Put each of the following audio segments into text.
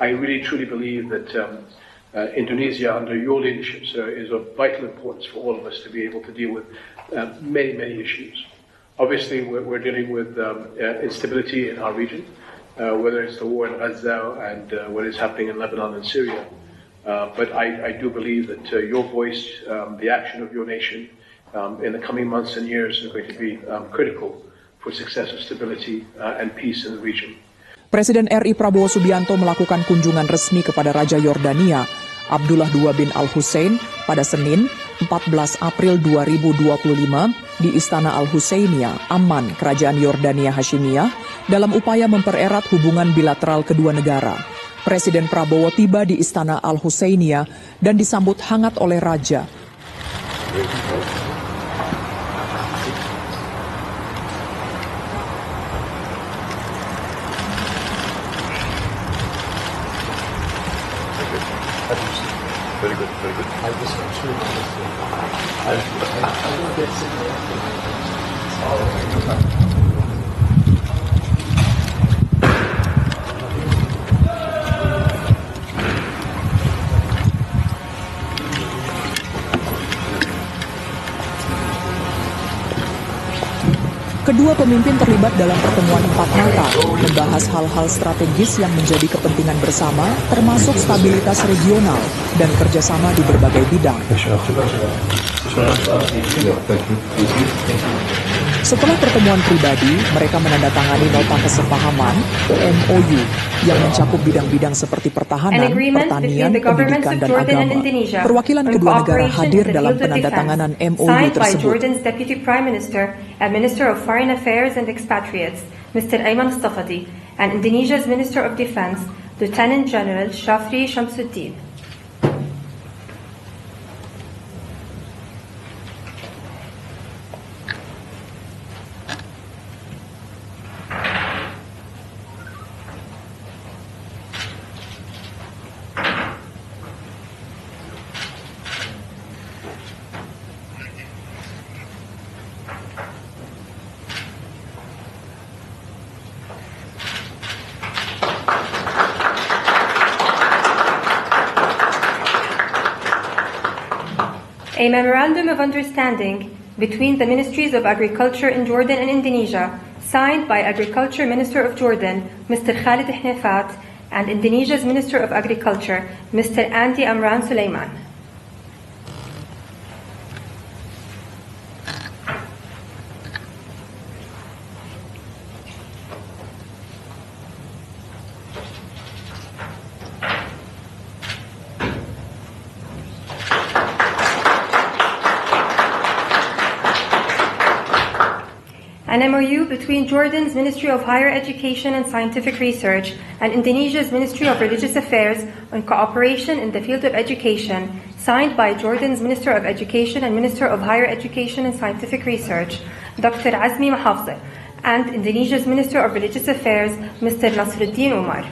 I really truly believe that Indonesia, under your leadership, sir, is of vital importance for all of us to be able to deal with many, many issues. Obviously, we're dealing with instability in our region, whether it's the war in Gaza and what is happening in Lebanon and Syria. But I do believe that your voice, the action of your nation in the coming months and years are going to be critical for success of stability and peace in the region. Presiden RI Prabowo Subianto melakukan kunjungan resmi kepada Raja Yordania Abdullah II bin Al-Hussein pada Senin 14 April 2025 di Istana Al Husseiniya, Amman, Kerajaan Yordania Hasyimiyah dalam upaya mempererat hubungan bilateral kedua negara. Presiden Prabowo tiba di Istana Al Husseiniya dan disambut hangat oleh Raja. Very good, very good. I just want to Kedua pemimpin terlibat dalam pertemuan 4 mata, membahas hal-hal strategis yang menjadi kepentingan bersama, termasuk stabilitas regional dan kerjasama di berbagai bidang. Setelah pertemuan pribadi, mereka menandatangani Nota Kesepahaman (MOU) yang mencakup bidang-bidang seperti pertahanan, pertanian, pendidikan, dan agama. Perwakilan kedua negara hadir dalam penandatanganan MOU tersebut. and Minister of Foreign Affairs and Expatriates, Mr. Ayman Stafadi, and Indonesia's Minister of Defense, Lieutenant General Shafri Shamsuddin. A memorandum of understanding between the Ministries of Agriculture in Jordan and Indonesia, signed by Agriculture Minister of Jordan, Mr. Khalid Hnefat, and Indonesia's Minister of Agriculture, Mr. Andi Amran Sulaiman. An MOU between Jordan's Ministry of Higher Education and Scientific Research and Indonesia's Ministry of Religious Affairs on cooperation in the field of education, signed by Jordan's Minister of Education and Minister of Higher Education and Scientific Research, Dr. Azmi Mahafzeh, and Indonesia's Minister of Religious Affairs, Mr. Nasruddin Umar.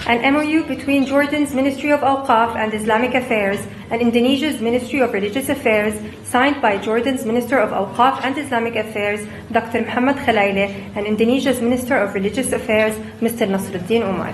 An MOU between Jordan's Ministry of Awqaf and Islamic Affairs and Indonesia's Ministry of Religious Affairs, signed by Jordan's Minister of Awqaf and Islamic Affairs, Dr. Muhammad Khalaile, and Indonesia's Minister of Religious Affairs, Mr. Nasruddin Umar.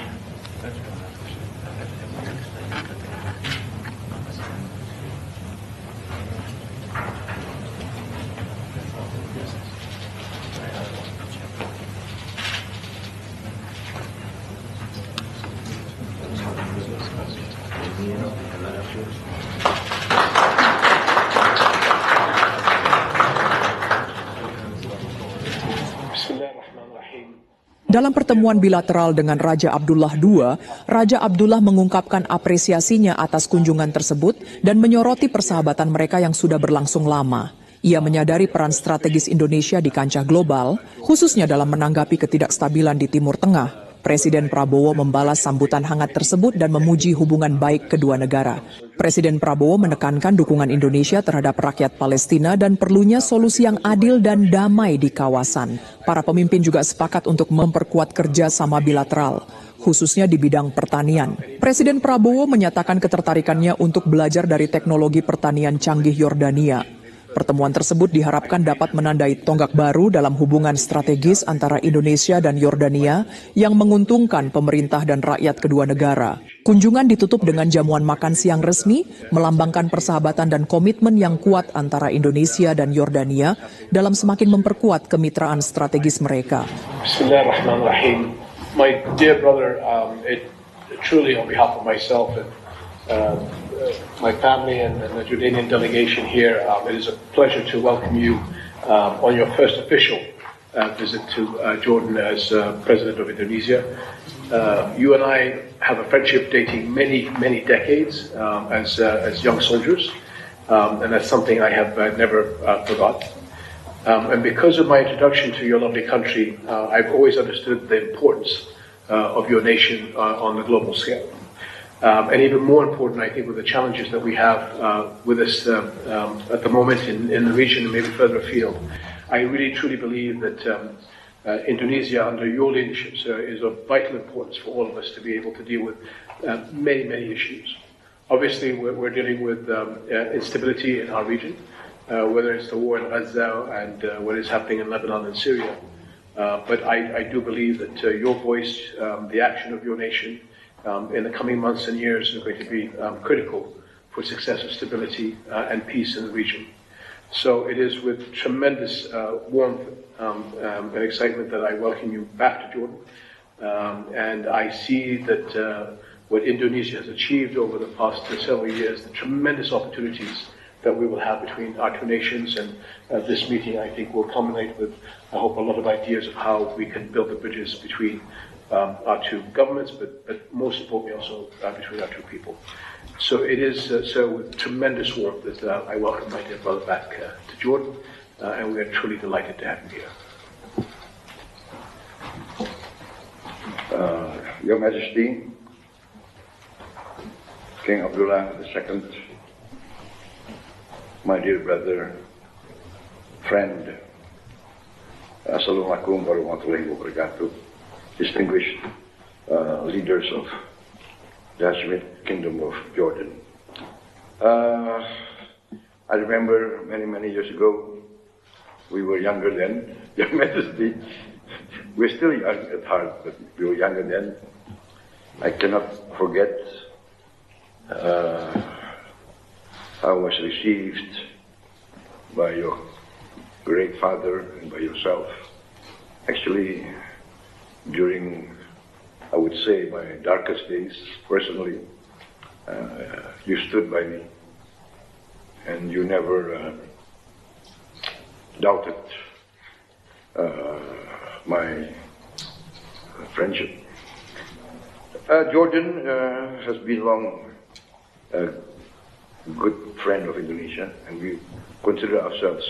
Dalam pertemuan bilateral dengan Raja Abdullah II, Raja Abdullah mengungkapkan apresiasinya atas kunjungan tersebut dan menyoroti persahabatan mereka yang sudah berlangsung lama. Ia menyadari peran strategis Indonesia di kancah global, khususnya dalam menanggapi ketidakstabilan di Timur Tengah. Presiden Prabowo membalas sambutan hangat tersebut dan memuji hubungan baik kedua negara. Presiden Prabowo menekankan dukungan Indonesia terhadap rakyat Palestina dan perlunya solusi yang adil dan damai di kawasan. Para pemimpin juga sepakat untuk memperkuat kerjasama bilateral, khususnya di bidang pertanian. Presiden Prabowo menyatakan ketertarikannya untuk belajar dari teknologi pertanian canggih Yordania. Pertemuan tersebut diharapkan dapat menandai tonggak baru dalam hubungan strategis antara Indonesia dan Yordania yang menguntungkan pemerintah dan rakyat kedua negara. Kunjungan ditutup dengan jamuan makan siang resmi, melambangkan persahabatan dan komitmen yang kuat antara Indonesia dan Yordania dalam semakin memperkuat kemitraan strategis mereka. Bismillahirrahmanirrahim. My dear brother, truly on behalf of myself and my family and the Jordanian delegation here, it is a pleasure to welcome you on your first official visit to Jordan as President of Indonesia. You and I have a friendship dating many, many decades as young soldiers, and that's something I have never forgot. And because of my introduction to your lovely country, I've always understood the importance of your nation on the global scale. And even more important, I think, with the challenges that we have with us at the moment in the region and maybe further afield, I really truly believe that Indonesia, under your leadership, sir, is of vital importance for all of us to be able to deal with many, many issues. Obviously, we're dealing with instability in our region, whether it's the war in Gaza and what is happening in Lebanon and Syria. But I do believe that your voice, the action of your nation, in the coming months and years are going to be critical for success of stability and peace in the region. So it is with tremendous warmth and excitement that I welcome you back to Jordan. And I see that what Indonesia has achieved over the past several years, the tremendous opportunities that we will have between our two nations, and this meeting, I think, will culminate with, I hope, a lot of ideas of how we can build the bridges between our two governments, but most importantly also between our two people. So it is, sir, with tremendous warmth that I welcome my dear brother back to Jordan, and we are truly delighted to have him here. Your Majesty, King Abdullah II, my dear brother, friend, Assalamualaikum warahmatullahi wabarakatuh, distinguished leaders of the Hashemite Kingdom of Jordan. I remember many, many years ago, we were younger then, Your Majesty. We're still young at heart, but we were younger then. I cannot forget how I was received by your great father and by yourself. Actually, during, I would say, my darkest days, personally, you stood by me, and you never doubted my friendship. Jordan has been long a good friend of Indonesia, and we consider ourselves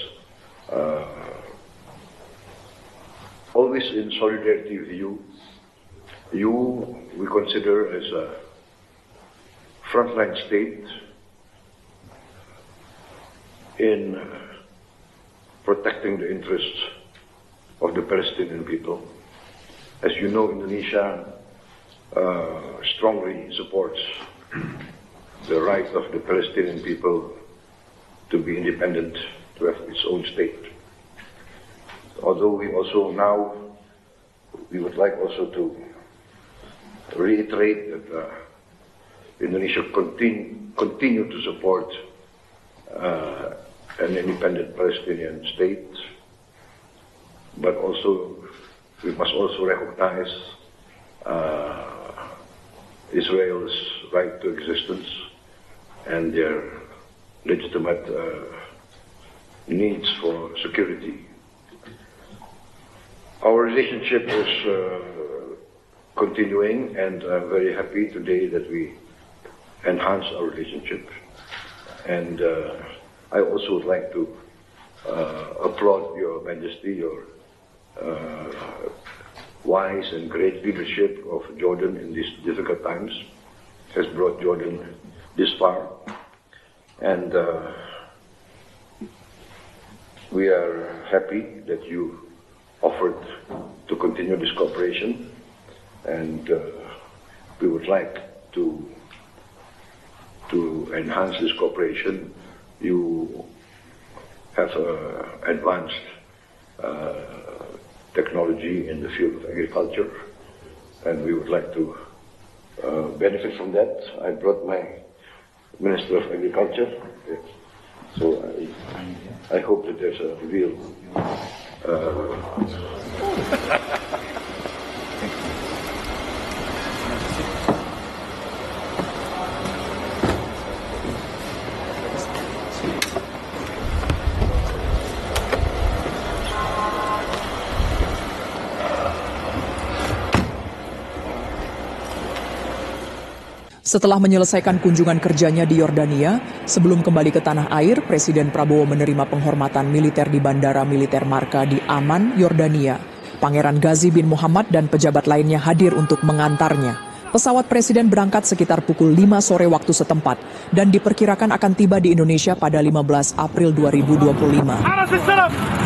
always in solidarity with you. You, we consider as a frontline state in protecting the interests of the Palestinian people. As you know, Indonesia strongly supports the right of the Palestinian people to be independent, to have its own state. Although we also now, we would like also to reiterate that Indonesia continue to support an independent Palestinian state, but also we must also recognize Israel's right to existence and their legitimate needs for security. Our relationship is continuing, and I'm very happy today that we enhance our relationship. And I also would like to applaud Your Majesty, your wise and great leadership of Jordan in these difficult times has brought Jordan this far. And we are happy that you offered to continue this cooperation, and we would like to enhance this cooperation. You have advanced technology in the field of agriculture, and we would like to benefit from that. I brought my Minister of Agriculture, so I hope that there's a real Setelah menyelesaikan kunjungan kerjanya di Yordania, sebelum kembali ke Tanah Air, Presiden Prabowo menerima penghormatan militer di Bandara Militer Marka di Amman, Yordania. Pangeran Ghazi bin Muhammad dan pejabat lainnya hadir untuk mengantarnya. Pesawat Presiden berangkat sekitar pukul 5 sore waktu setempat dan diperkirakan akan tiba di Indonesia pada 15 April 2025.